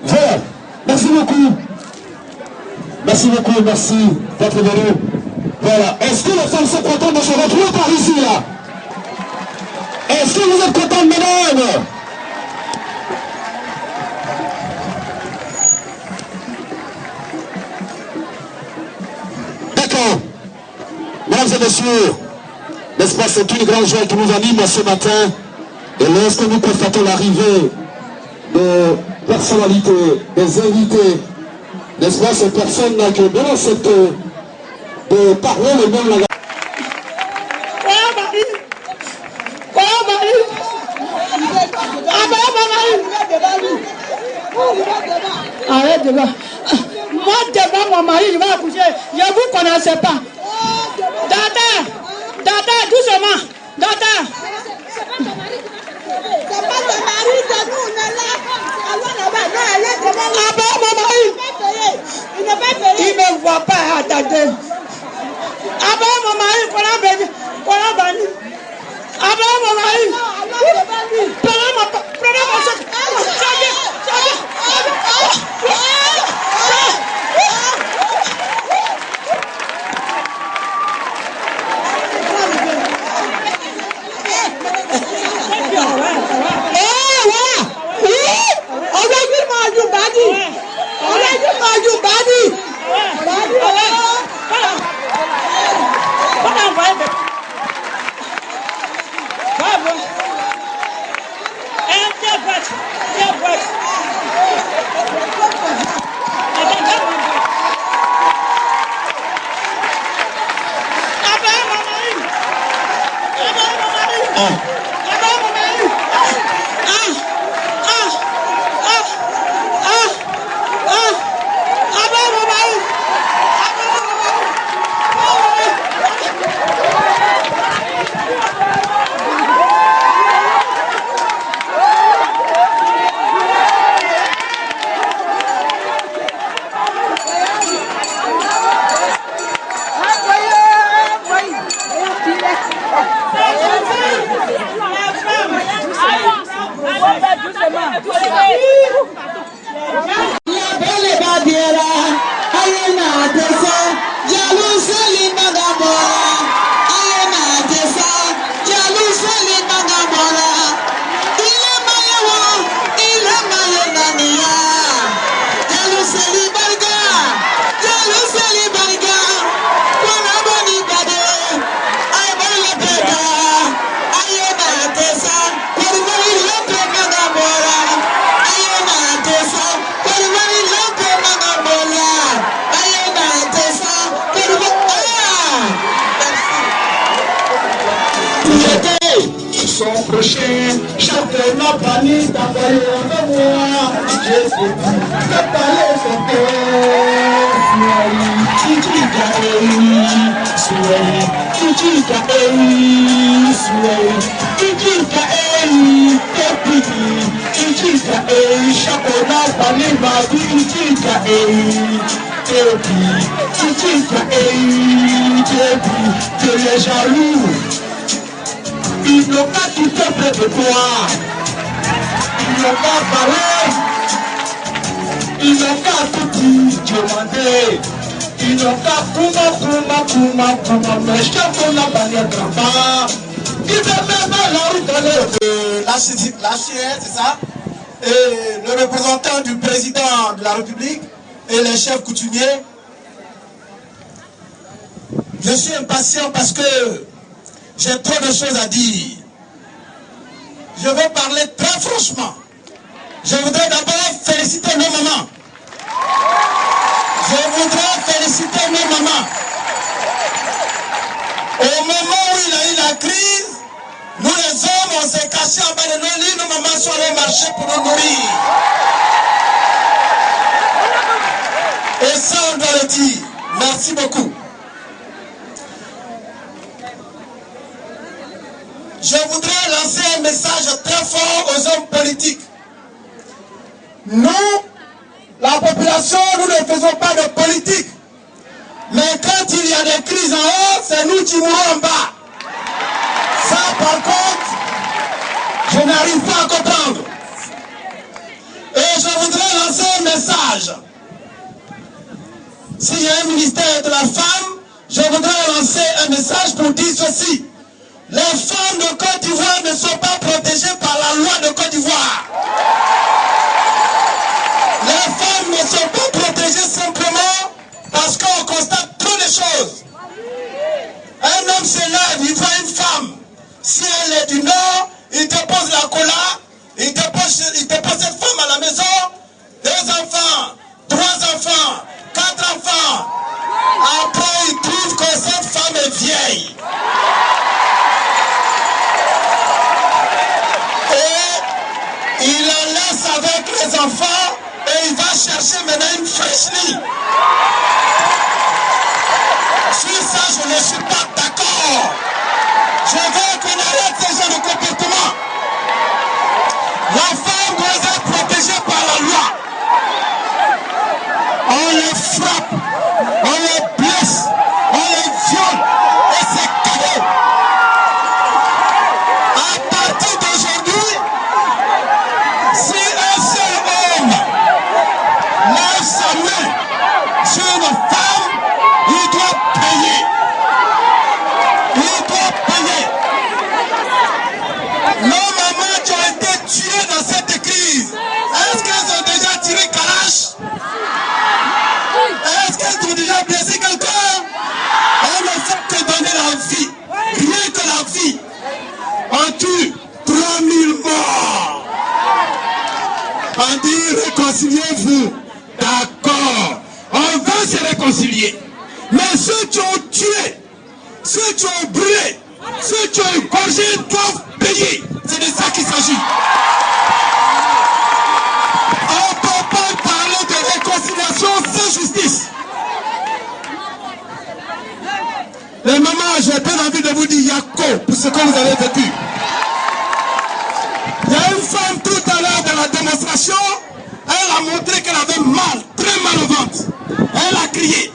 Voilà, merci beaucoup. Merci beaucoup, merci d'être venu. Voilà, est-ce que les femmes sont contentes de se retrouver par ici là? Est-ce que vous êtes contentes, mesdames? D'accord. Mesdames et messieurs, n'est-ce pas, c'est une grande joie qui nous anime ce matin. Et lorsque nous constatons l'arrivée de personnalités, des invités, n'est-ce pas, ces personnes qui bien accepté de parler le même langage. Arrête de voir. Moi, devant mon mari, je vais accoucher. Je ne vous connaissais pas. Dada, doucement. Dada. C'est pas ton mari, c'est nous, on est là. Ah bon, mon mari? Il n'est pas payé. Il ne me voit pas, attendez. Ah bon, mon mari, qu'on a banni. Ah bon, mon mari? Prenez mon sac. Chacun n'a pas ni d'envoyer en moi. Je sais que parler son cœur. Tu es jaloux. Ils n'ont pas tout fait près de toi. Ils n'ont pas parlé. Ils n'ont pas tout demandé. Ils n'ont pas mais chaque n'a pas les grands. Ils ne même pas la route de la Chine, c'est ça? Et le représentant du président de la République et les chefs coutumiers. Je suis impatient parce que j'ai trop de choses à dire. Je veux parler très franchement. Je voudrais d'abord féliciter nos mamans. Je voudrais féliciter nos mamans. Au moment où il y a eu la crise, nous les hommes, on s'est cachés en bas de nos lits, nos mamans sont allées marcher pour nous nourrir. Et ça, on doit le dire. Merci beaucoup. Je voudrais lancer un message très fort aux hommes politiques. Nous, la population, nous ne faisons pas de politique. Mais quand il y a des crises en haut, c'est nous qui mourons en bas. Ça, par contre, je n'arrive pas à comprendre. Et je voudrais lancer un message. S'il y a un ministère de la femme, je voudrais lancer un message pour dire ceci. Les femmes de Côte d'Ivoire ne sont pas protégées par la loi de Côte d'Ivoire. Les femmes ne sont pas protégées simplement parce qu'on constate trop de choses. Un homme se lève, il voit une femme. Si elle est du Nord, il dépose la cola, il dépose cette femme à la maison, 2 enfants, 3 enfants, 4 enfants. Après, il trouve que cette femme est vieille. Et il la laisse avec les enfants et il va chercher maintenant une fraîcherie. Sur ça, je ne suis pas d'accord. Je veux qu'on arrête ce genre de comportement. La femme doit être protégée par la loi. On les frappe, on les blesse, on les viole et c'est cadeau. À partir d'aujourd'hui, si un seul homme lève sa main sur une femme, il doit payer. Il doit payer. Nos mamans qui ont été tuées dans cette crise, est-ce qu'elles ont déjà tiré Kalash? Est-ce qu'elles ont déjà blessé quelqu'un? Elles ne font que donner la vie. Rien que la vie. On tue 3000 morts. On dit réconciliez-vous. D'accord. On va se réconcilier. Mais ceux qui ont tué, ceux qui ont brûlé, ceux qui ont égorgé doivent payer. C'est de ça qu'il s'agit. On ne peut pas parler de réconciliation sans justice. Les mamans, j'ai bien envie de vous dire Yako pour ce que vous avez vécu. Il y a une femme tout à l'heure dans la démonstration, elle a montré qu'elle avait mal, très mal au ventre. Elle a crié.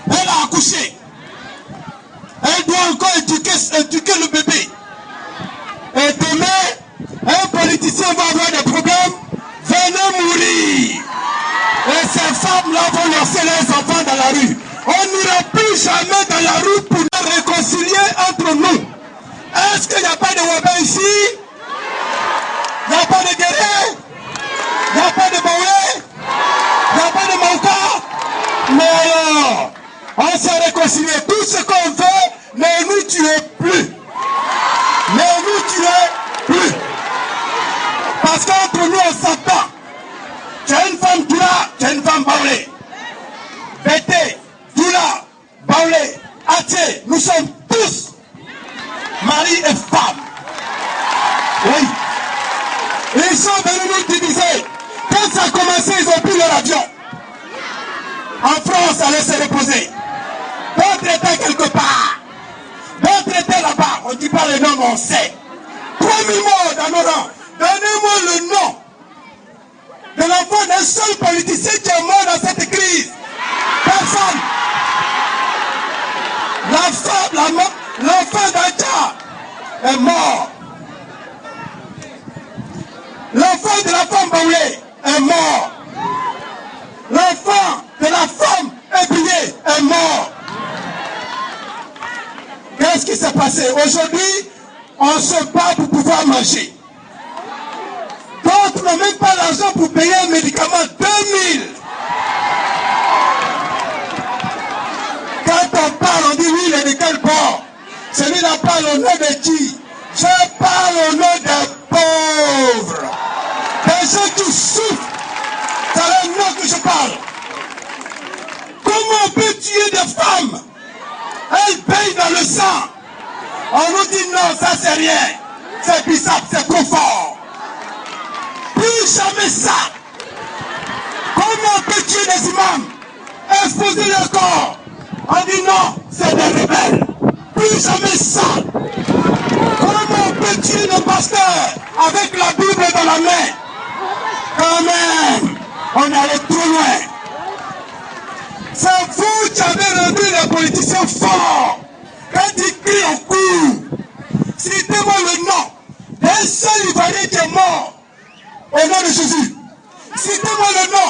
Elle a accouché. Elle doit encore éduquer le bébé. Et demain, un politicien va avoir des problèmes. Venez mourir. Et ces femmes-là vont lancer les enfants dans la rue. On n'ira plus jamais dans la rue pour nous réconcilier entre nous. Est-ce qu'il n'y a pas de Wabé ici? Il n'y a pas de Guéré? Il n'y a pas de Boué? Il n'y a pas de Mauka? Mais alors, on s'est réconcilié. Tout ce qu'on veut, ne nous tuez plus. Ne nous tuez plus. Parce qu'entre nous, on s'entend. Tu as une femme Doula, tu as une femme Baoulé. Bété, Doula, Baoulé, Athé, nous sommes tous mari et femme. Oui. Ils sont venus nous diviser. Quand ça a commencé, ils ont pris leur avion. En France, allait se reposer. D'autres étaient quelque part. D'autres étaient là-bas. On ne dit pas le nom, mais on sait. 3000 morts dans nos rangs. Donnez-moi le nom de l'enfant d'un seul politicien qui est mort dans cette crise. Personne. L'enfant d'Adja est mort. L'enfant de la femme Baoulé est mort. L'enfant de la femme ébillée est mort. Qu'est-ce qui s'est passé? Aujourd'hui, on se bat pour pouvoir manger. D'autres n'ont même pas l'argent pour payer un médicament. 2000. Quand on parle, on dit oui, il est de quel bord? Celui-là parle au nom de qui? Je parle au nom des pauvres. Des gens qui souffrent. C'est le nom que je parle. Comment on peut tuer des femmes? Elles payent dans le sang. On nous dit non, ça c'est rien. C'est bizarre, c'est trop fort. Plus jamais ça. Comment on peut tuer des imams? Exposer leur corps. On dit non, c'est des rebelles. Plus jamais ça. Comment on peut tuer nos pasteurs avec la Bible dans la main? Quand même, on allait trop loin. C'est vous qui avez rendu les politiciens forts. Quand il crie au cours, citez-moi le nom d'un seul Ivoirien qui est mort au nom de Jésus. Citez-moi le nom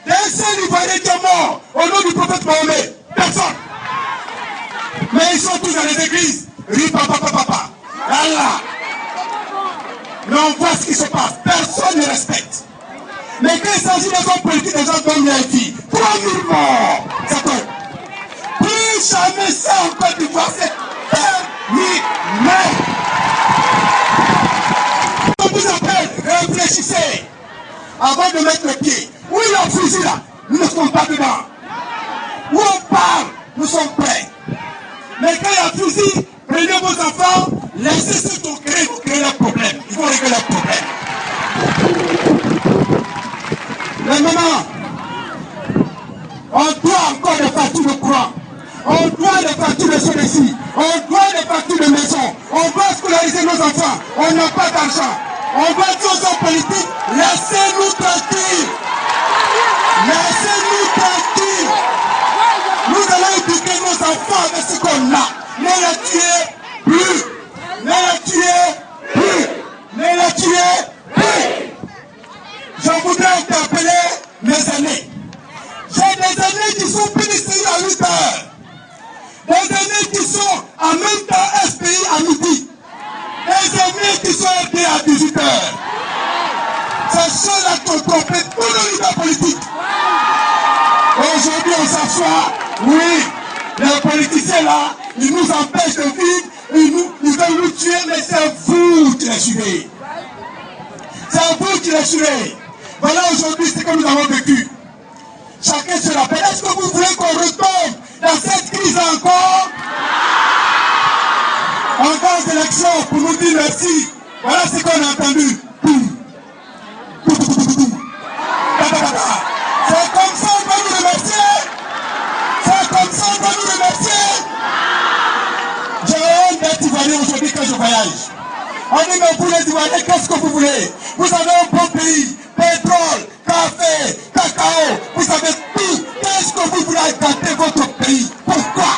d'un seul Ivoirien qui est mort au nom du prophète Mahomet. Personne. Mais ils sont tous dans les églises. Papa. Allah. Mais on voit ce qui se passe. Personne ne respecte. Mais quand il s'agit des hommes politiques, des gens donnent leur vie. 3000 morts. Ça compte. Plus jamais ça en Côte d'Ivoire, c'est terminé. On vous appelle, réfléchissez. Avant de mettre le pied. Où est le fusil là? Nous ne sommes pas dedans. Où on parle, nous sommes prêts. Mais quand il y a fusil, prenez vos enfants, laissez ceux qui ont créé leurs problèmes. Ils vont régler leurs problèmes. Mais maintenant, on doit encore des factures de courant. On doit des factures de ici. On doit des factures de maison. On doit scolariser nos enfants. On n'a pas d'argent. On doit dire aux hommes politiques, laissez-nous tranquilles. Laissez-nous tranquilles. Nous allons éduquer nos enfants avec ce qu'on a. Ne les tuez plus. Ne les tuez plus. Ne les tuez plus. Je voudrais interpeller mes aînés. J'ai des aînés qui sont PDCI à 8 heures. Des aînés qui sont en même temps SPI à midi. Des aînés qui sont aidés à 18 heures. C'est ceux-là qui ont compris tout le leader politique. Aujourd'hui, on s'assoit. Oui, les politiciens là, ils nous empêchent de vivre. Ils veulent nous tuer, mais c'est vous qui les suivez. C'est vous qui les suivez. Voilà aujourd'hui ce que nous avons vécu. Chacun se rappelle. Est-ce que vous voulez qu'on retombe dans cette crise encore? Encore des élections pour nous dire merci. Voilà ce qu'on a entendu. C'est comme ça qu'on va nous remercier. C'est comme ça qu'on va nous remercier. J'ai honte d'être Ivoirien aujourd'hui quand je voyage. On dit mais vous les Ivoiriens, qu'est-ce que vous voulez? Vous avez un bon pays, pétrole, café, cacao, vous avez tout. Qu'est-ce que vous voulez gâter votre pays? Pourquoi?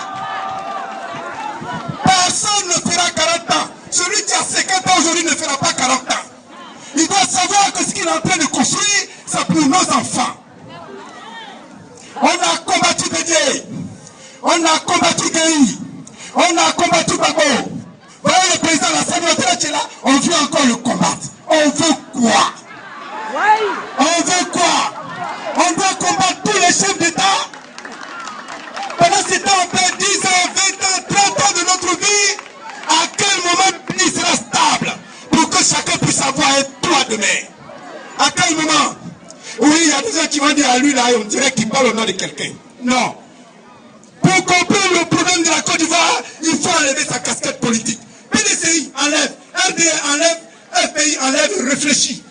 Personne ne fera 40 ans. Celui qui a 50 ans aujourd'hui ne fera pas 40 ans. Il doit savoir que ce qu'il est en train de construire, c'est pour nos enfants. On a combattu Bédié. On a combattu Guéhi. On a combattu Babo. Voilà le président de l'Assemblée nationale qui est là. On veut encore le combattre. On veut quoi? On veut quoi? On doit combattre tous les chefs d'État. Pendant ce temps, on perd 10 ans, 20 ans, 30 ans de notre vie. À quel moment le pays sera stable pour que chacun puisse avoir un toit demain? À quel moment? Oui, il y a des gens qui vont dire à lui, là, on dirait qu'il parle au nom de quelqu'un. Non. Pour comprendre le problème de la Côte d'Ivoire, il faut enlever sa casquette politique. PDCI enlève, RDA enlève, FPI enlève, réfléchis.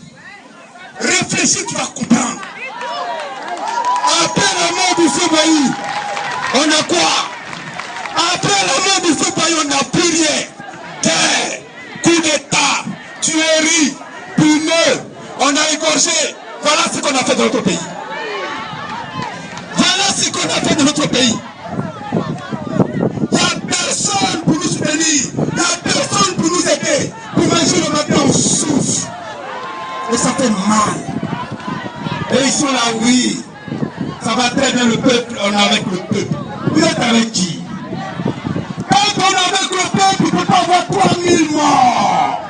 Réfléchis, tu vas comprendre. Après la mort du Soubaï, on a quoi? Après la mort du Soubaï, on n'a plus rien. Guerre, coup d'état, tuerie, pumeux, on a égorgé. Voilà ce qu'on a fait dans notre pays. Voilà ce qu'on a fait dans notre pays. Il n'y a personne pour nous soutenir. Il n'y a personne pour nous aider. Pour manger le matin, on souffre. Et ça fait mal. Et ils sont là, oui. Ça va très bien le peuple, on est avec le peuple. Vous êtes avec qui? Quand on est avec le peuple, il ne peut pas avoir 3000 morts.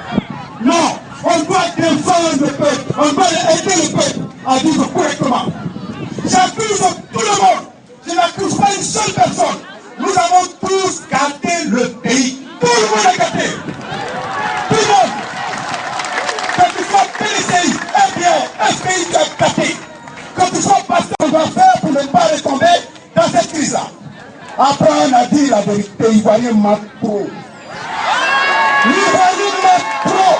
Non. On doit défendre le peuple, on doit aider le peuple à vivre correctement. J'accuse tout le monde, je n'accuse pas une seule personne. Nous avons tous gâté le pays. Tout le monde a gâté. Tout le monde. Que tu sois PDCI, FPI, FPI, tu as gâté. Que tu sois pasteur, on va faire pour ne pas retomber dans cette crise-là. Après, on a dit la vérité, Ivoirien m'a trop. L'Ivoirien m'a trop.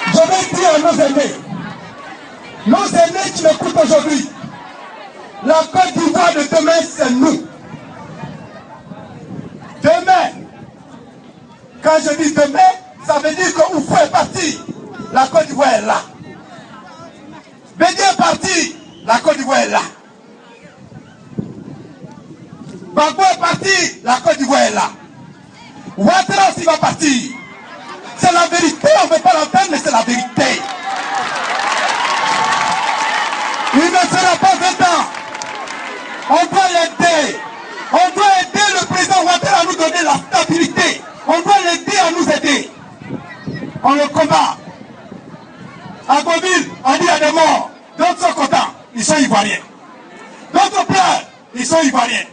Je vais dire à nos aînés qui m'écoutent aujourd'hui, la Côte d'Ivoire de demain, c'est nous. Demain, quand je dis demain, ça veut dire que Oufou est parti, la Côte d'Ivoire est là. Bédié est parti, la Côte d'Ivoire est là. Gbagbo est parti, la Côte d'Ivoire est là. Ouattara aussi va partir. C'est la vérité, on ne veut pas l'entendre, mais c'est la vérité. Il ne sera pas 20 ans. On doit l'aider. On doit aider le président Ouattara à nous donner la stabilité. On doit l'aider à nous aider. On le combat. À Gombil, on dit il y a des morts. D'autres sont contents, ils sont ivoiriens. D'autres pleurent, ils sont ivoiriens.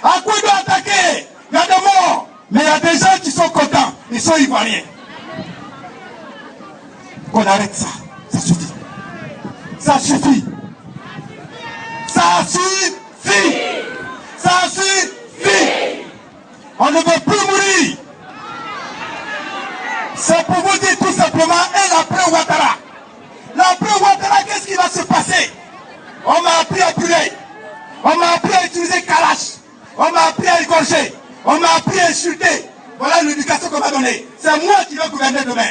À quoi il doit attaquer? Il y a des morts. Mais il y a des gens qui sont contents, ils sont ivoiriens. Qu'on arrête ça. Ça suffit. Ça suffit. Ça suffit. Ça suffit. On ne veut plus mourir. C'est pour vous dire tout simplement, et l'après Ouattara. L'après Ouattara, qu'est-ce qui va se passer? On m'a appris à brûler. On m'a appris à utiliser Kalash. On m'a appris à égorger. On m'a appris à insulter. Voilà l'éducation qu'on m'a donnée. C'est moi qui vais gouverner demain.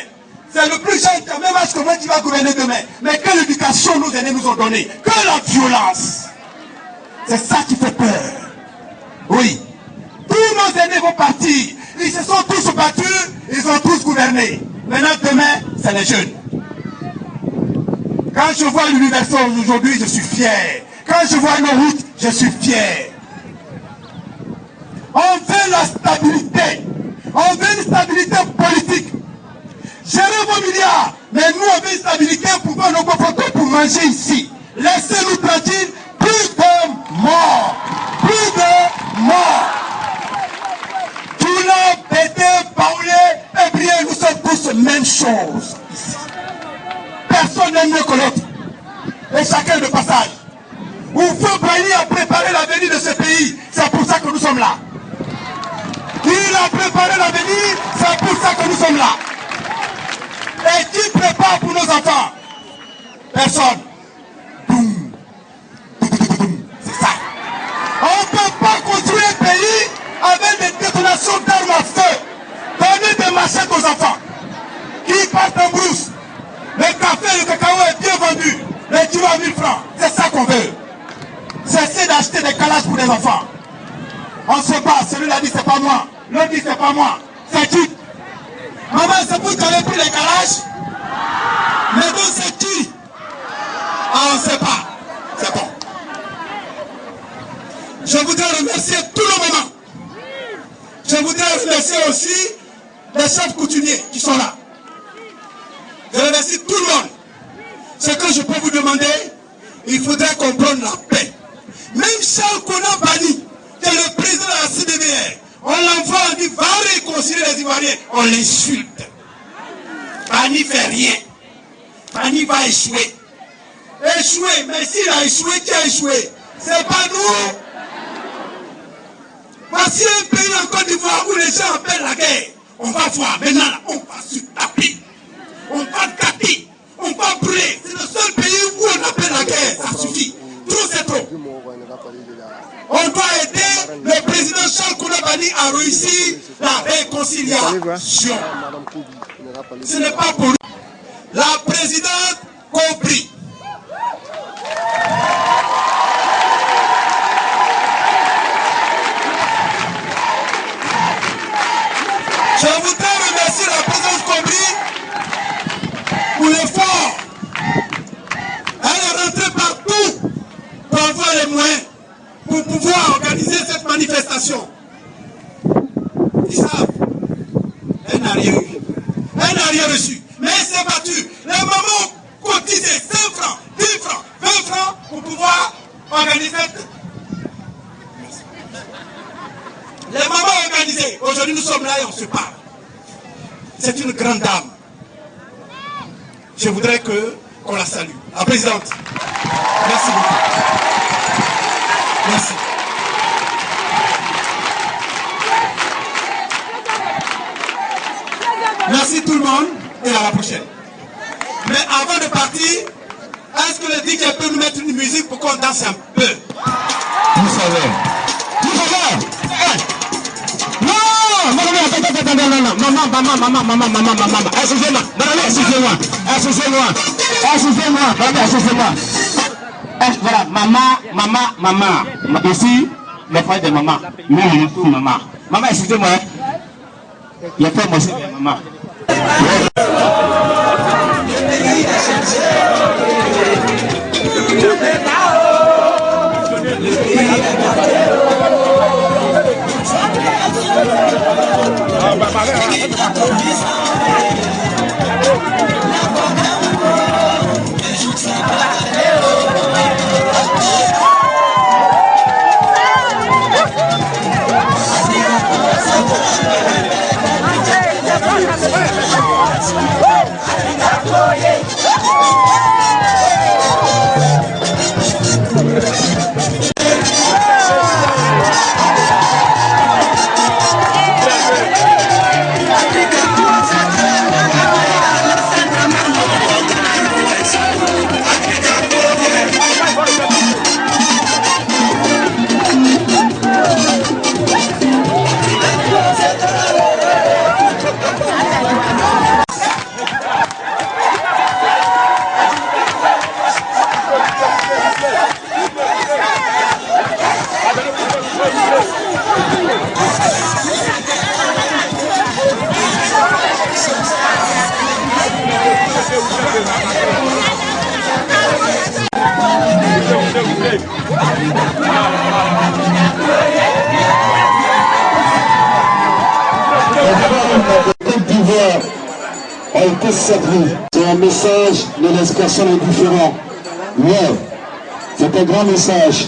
C'est le plus jeune qui a même âge que moi qui va gouverner demain. Mais quelle éducation nos aînés nous ont donnée? Que la violence. C'est ça qui fait peur. Oui. Tous nos aînés vont partir. Ils se sont tous battus. Ils ont tous gouverné. Maintenant, demain, c'est les jeunes. Quand je vois l'université aujourd'hui, je suis fier. Quand je vois nos routes, je suis fier. On veut la stabilité. On veut une stabilité politique. Gérez vos milliards. Mais nous, on veut une stabilité pour voir nos copains pour manger ici. Laissez-nous tranquilles. Plus de morts. Plus de morts. Toula, Bédé, Paulé, Ebrié, nous sommes tous même chose ici. Personne n'est mieux que l'autre. Et chacun de passage. Oufou Bani a préparé l'avenir de ce pays. C'est pour ça que nous sommes là. Il a préparé l'avenir. C'est pour ça que nous sommes là. Et qui prépare pour nos enfants? Personne. Boum. C'est ça. On ne peut pas construire un pays avec des détonations d'armes à feu. Donner des machettes aux enfants. Qui partent en brousse. Le café et le cacao est bien vendu. Les kilos à 1000 francs. C'est ça qu'on veut. Cessez d'acheter des calages pour les enfants. On se bat. Celui-là dit c'est pas moi. L'autre dit c'est pas moi. C'est qui? Maman, c'est vous qui avez pris les calages? Mais donc c'est qui? Ah, on ne sait pas. C'est bon. Je voudrais remercier tout le moment. Je voudrais remercier aussi les chefs coutumiers qui sont là. Je remercie tout le monde. Ce que je peux vous demander, il faudrait qu'on prenne la paix. Même Charles Konan Bani, qui est le président de la CDBR, on l'envoie, on dit va réconcilier les Ivoiriens. On l'insulte. Bani fait rien. Bani va échouer. Échouer, mais s'il a échoué, qui a échoué? C'est pas nous. Voici un pays en Côte d'Ivoire où les gens appellent la guerre. On va voir, maintenant, on va se taper. On va taper. On va brûler. C'est le seul pays où on appelle la guerre. Ça suffit. Trop c'est trop. On doit aider le président Charles Konan Bani à réussir la réconciliation. Ce n'est pas pour lui. La présidente compris. Je voudrais remercier la présidente compris pour l'effort. Elle est rentrée partout pour avoir les moyens pour pouvoir organiser cette manifestation. Ils savent, elle n'a rien eu. Elle n'a rien reçu. Mais elle s'est battue. Les mamans ont cotisé 5 francs, 10 francs, 20 francs pour pouvoir organiser. Les mamans ont organisé. Aujourd'hui, nous sommes là et on se parle. C'est une grande dame. Je voudrais qu'on la salue. La présidente. Merci beaucoup. Merci. Merci tout le monde et à la prochaine. Mais avant de partir, est-ce que le DJ peut nous mettre une musique pour qu'on danse un peu? Vous savez. Vous savez. Non, maman. Excusez-moi. Voilà, maman. Ici, le frère de maman. Mais il est fou, maman. Maman, excusez-moi. Il a fait moi aussi, maman. Côte d'Ivoire a été servi. C'est un message de l'inscription indifférent. Ouais, c'est un grand message.